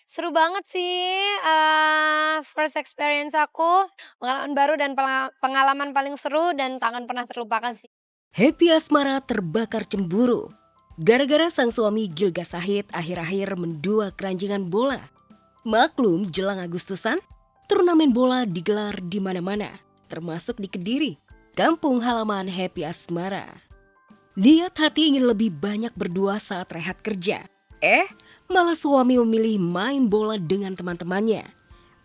Seru banget sih, first experience aku, pengalaman baru dan pengalaman paling seru dan tak akan pernah terlupakan sih. Happy asmara terbakar cemburu. Gara-gara sang suami Gilga Sahid akhir-akhir mendua keranjingan bola. Maklum jelang Agustusan, turnamen bola digelar di mana-mana, termasuk di Kediri, kampung halaman Happy Asmara. Niat hati ingin lebih banyak berdua saat rehat kerja. Malah suami memilih main bola dengan teman-temannya.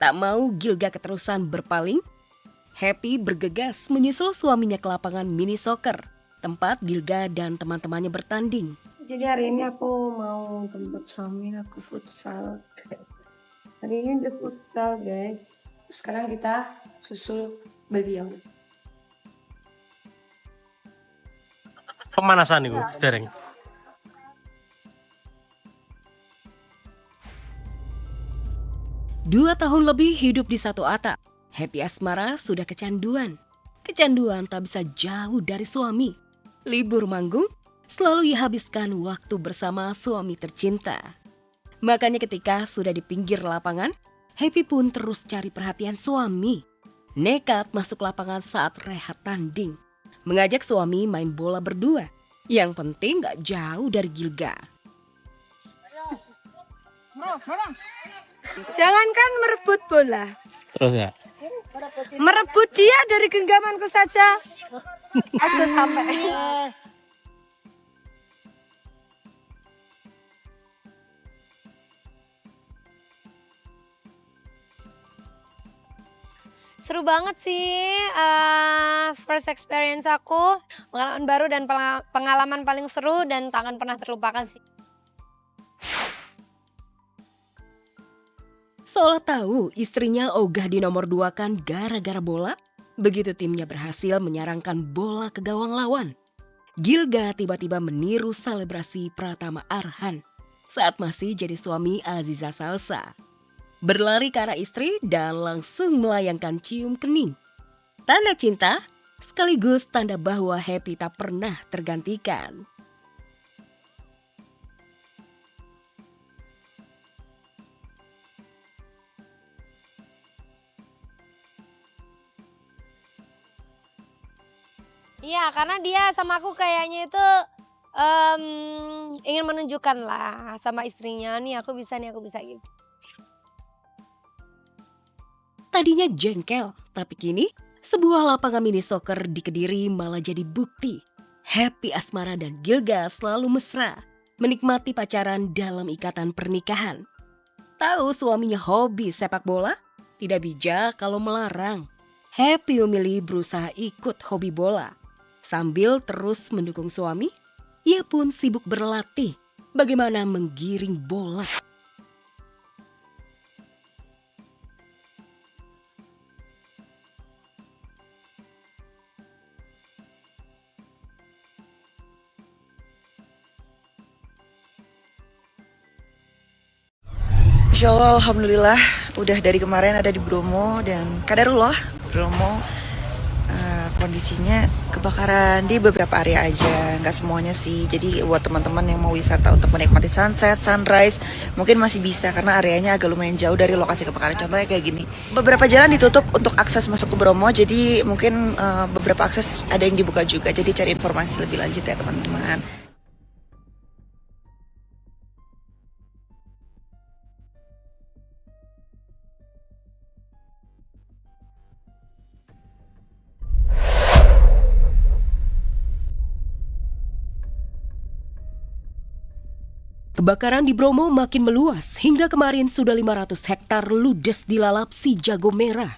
Tak mau Gilga keterusan berpaling, Happy bergegas menyusul suaminya ke lapangan mini soccer, tempat Gilga dan teman-temannya bertanding. Jadi hari ini aku mau jemput suami aku futsal. Hari ini ada futsal guys. Sekarang kita susul beliau. Pemanasan ibu, dereng. Dua tahun lebih hidup di satu atap, Happy Asmara sudah kecanduan. Kecanduan tak bisa jauh dari suami. Libur manggung, selalu ia habiskan waktu bersama suami tercinta. Makanya ketika sudah di pinggir lapangan, Happy pun terus cari perhatian suami. Nekat masuk lapangan saat rehat tanding. Mengajak suami main bola berdua. Yang penting gak jauh dari Gilga. Jangankan merebut bola, Terus ya? merebut dia dari genggamanku saja. Aja sampai. Seru banget sih, first experience aku, pengalaman baru dan pengalaman paling seru dan tak akan pernah terlupakan sih. Seolah tahu istrinya ogah di nomor 2 kan gara-gara bola, begitu timnya berhasil menyarangkan bola ke gawang lawan. Gilga tiba-tiba meniru selebrasi Pratama Arhan saat masih jadi suami Aziza Salsa. Berlari ke arah istri dan langsung melayangkan cium kening. Tanda cinta sekaligus tanda bahwa Happy tak pernah tergantikan. Iya, karena dia sama aku kayaknya itu ingin menunjukkan lah sama istrinya, nih aku bisa gitu. Tadinya jengkel, tapi kini sebuah lapangan mini soccer di Kediri malah jadi bukti. Happy Asmara dan Gilga selalu mesra, menikmati pacaran dalam ikatan pernikahan. Tahu suaminya hobi sepak bola? Tidak bijak kalau melarang. Happy memilih berusaha ikut hobi bola. Sambil terus mendukung suami, ia pun sibuk berlatih bagaimana menggiring bola. Insya Allah, alhamdulillah, udah dari kemarin ada di Bromo dan kadarullah Bromo kondisinya kebakaran di beberapa area aja, nggak semuanya sih. Jadi buat teman-teman yang mau wisata untuk menikmati sunset, sunrise, mungkin masih bisa karena areanya agak lumayan jauh dari lokasi kebakaran. Contohnya kayak gini, beberapa jalan ditutup untuk akses masuk ke Bromo, jadi mungkin beberapa akses ada yang dibuka juga. Jadi cari informasi lebih lanjut ya teman-teman. Kebakaran di Bromo makin meluas hingga kemarin sudah 500 hektar ludes dilalap si jago merah.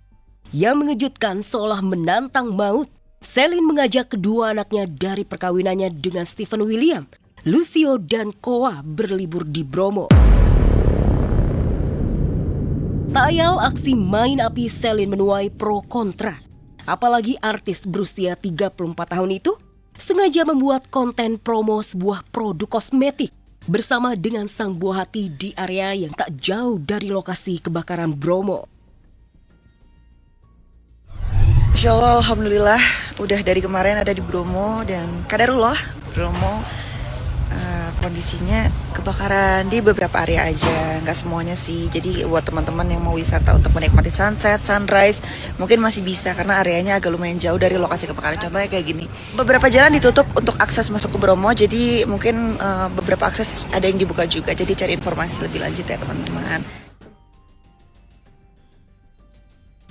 Yang mengejutkan seolah menantang maut, Selin mengajak kedua anaknya dari perkawinannya dengan Stephen William, Lucio dan Koa berlibur di Bromo. Tak ayal aksi main api Selin menuai pro kontra. Apalagi artis berusia 34 tahun itu sengaja membuat konten promo sebuah produk kosmetik bersama dengan sang buah hati di area yang tak jauh dari lokasi kebakaran Bromo. Insya Allah, alhamdulillah, udah dari kemarin ada di Bromo dan kadarullah Bromo kondisinya kebakaran di beberapa area aja, nggak semuanya sih. Jadi buat teman-teman yang mau wisata untuk menikmati sunset, sunrise, mungkin masih bisa karena areanya agak lumayan jauh dari lokasi kebakaran. Contohnya kayak gini, beberapa jalan ditutup untuk akses masuk ke Bromo, jadi mungkin beberapa akses ada yang dibuka juga. Jadi cari informasi lebih lanjut ya teman-teman.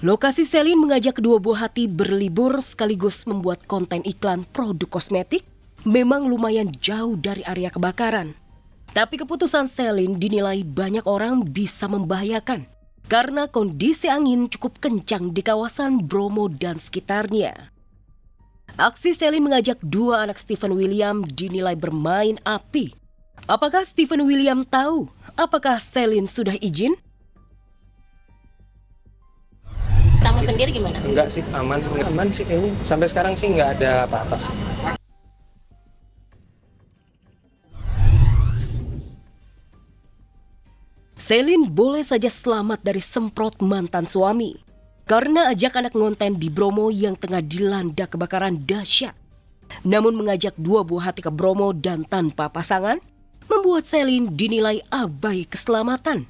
Lokasi Selin mengajak kedua buah hati berlibur sekaligus membuat konten iklan produk kosmetik memang lumayan jauh dari area kebakaran. Tapi keputusan Selin dinilai banyak orang bisa membahayakan karena kondisi angin cukup kencang di kawasan Bromo dan sekitarnya. Aksi Selin mengajak dua anak Stephen William dinilai bermain api. Apakah Stephen William tahu apakah Selin sudah izin? Kamu sendiri gimana? Enggak sih, aman sih kayaknya. Sampai sekarang sih nggak ada apa-apa sih. Selin boleh saja selamat dari semprot mantan suami karena ajak anak ngonten di Bromo yang tengah dilanda kebakaran dahsyat. Namun mengajak dua buah hati ke Bromo dan tanpa pasangan membuat Selin dinilai abai keselamatan.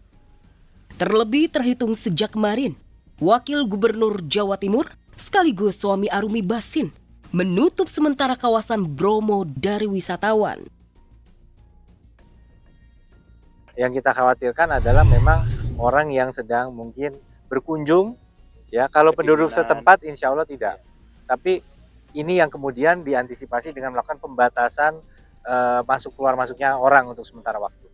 Terlebih terhitung sejak kemarin, Wakil Gubernur Jawa Timur sekaligus suami Arumi Basin menutup sementara kawasan Bromo dari wisatawan. Yang kita khawatirkan adalah memang orang yang sedang mungkin berkunjung, ya kalau penduduk setempat insya Allah tidak. Tapi ini yang kemudian diantisipasi dengan melakukan pembatasan masuk keluar masuknya orang untuk sementara waktu.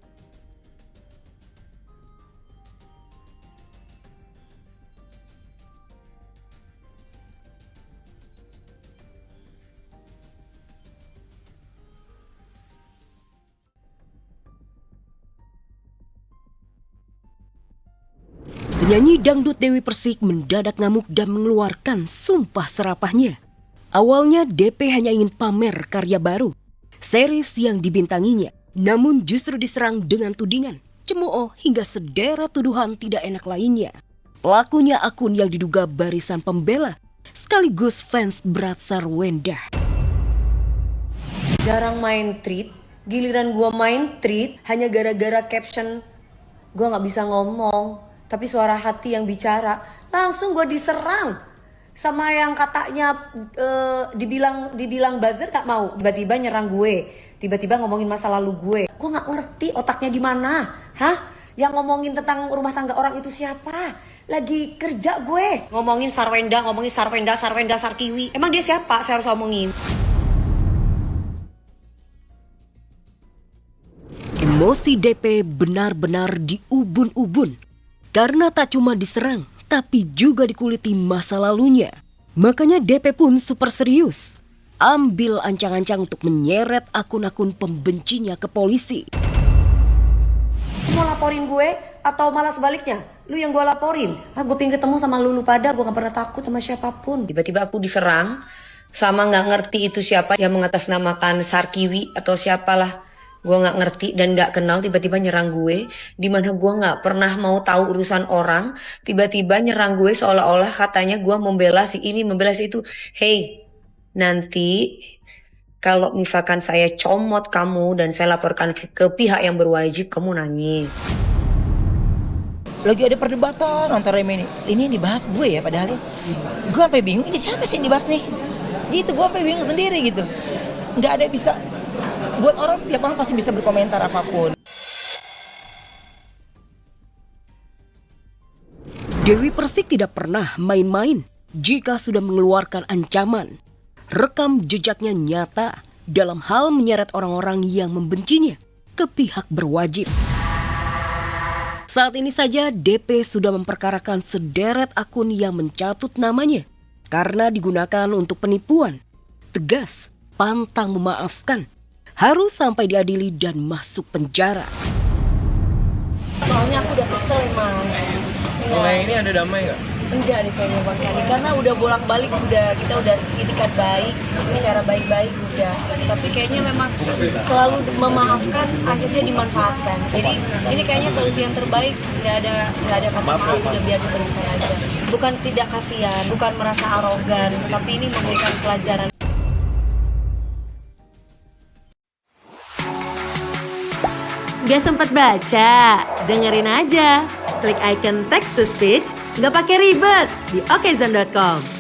Penyanyi dangdut Dewi Persik mendadak ngamuk dan mengeluarkan sumpah serapahnya. Awalnya DP hanya ingin pamer karya baru, series yang dibintanginya, namun justru diserang dengan tudingan, cemooh hingga sederet tuduhan tidak enak lainnya. Pelakunya akun yang diduga barisan pembela, sekaligus fans berat Sarwenda. Jarang main treat, giliran gua main treat hanya gara-gara caption gua nggak bisa ngomong. Tapi suara hati yang bicara, langsung gue diserang sama yang katanya dibilang buzzer gak mau, tiba-tiba nyerang gue, tiba-tiba ngomongin masa lalu gue gak ngerti otaknya di mana, Yang ngomongin tentang rumah tangga orang itu siapa? Lagi kerja gue, ngomongin Sarwenda, Sarkiwi, emang dia siapa? Saya harus ngomongin. Emosi DP benar-benar diubun-ubun. Karena tak cuma diserang, tapi juga dikuliti masa lalunya. Makanya DP pun super serius. Ambil ancang-ancang untuk menyeret akun-akun pembencinya ke polisi. Mau laporin gue atau malah sebaliknya? Lu yang gue laporin. Gue pengen ketemu sama lu pada, gue gak pernah takut sama siapapun. Tiba-tiba aku diserang sama gak ngerti itu siapa yang mengatasnamakan Sarkiwi atau siapalah. Gue gak ngerti dan gak kenal, tiba-tiba nyerang gue. Dimana gue gak pernah mau tahu urusan orang, tiba-tiba nyerang gue seolah-olah katanya gue membela si ini, membela si itu. Hey, nanti kalau misalkan saya comot kamu dan saya laporkan ke pihak yang berwajib, kamu nangis. Lagi ada perdebatan antara ini yang dibahas gue ya, padahal ya gue sampai bingung, ini siapa sih yang dibahas nih? Gitu, gue sampai bingung sendiri gitu. Nggak ada bisa, buat orang setiap orang pasti bisa berkomentar apapun. Dewi Persik tidak pernah main-main jika sudah mengeluarkan ancaman. Rekam jejaknya nyata dalam hal menyeret orang-orang yang membencinya ke pihak berwajib. Saat ini saja DP sudah memperkarakan sederet akun yang mencatut namanya karena digunakan untuk penipuan. Tegas, pantang memaafkan, harus sampai diadili dan masuk penjara. Soalnya aku udah kesel emang. Mulai ini ada damai nggak? Enggak nih kayaknya Bang Sandi, karena udah bolak-balik, kita udah itikat baik, bicara baik-baik udah. Tapi kayaknya memang selalu memaafkan akhirnya dimanfaatkan. Jadi ini kayaknya solusi yang terbaik, nggak ada kata maaf, udah biar diteruskan aja. Bukan tidak kasihan, bukan merasa arogan, tapi ini memberikan pelajaran. Gak sempat baca? Dengerin aja. Klik icon text to speech, gak pakai ribet di okezone.com.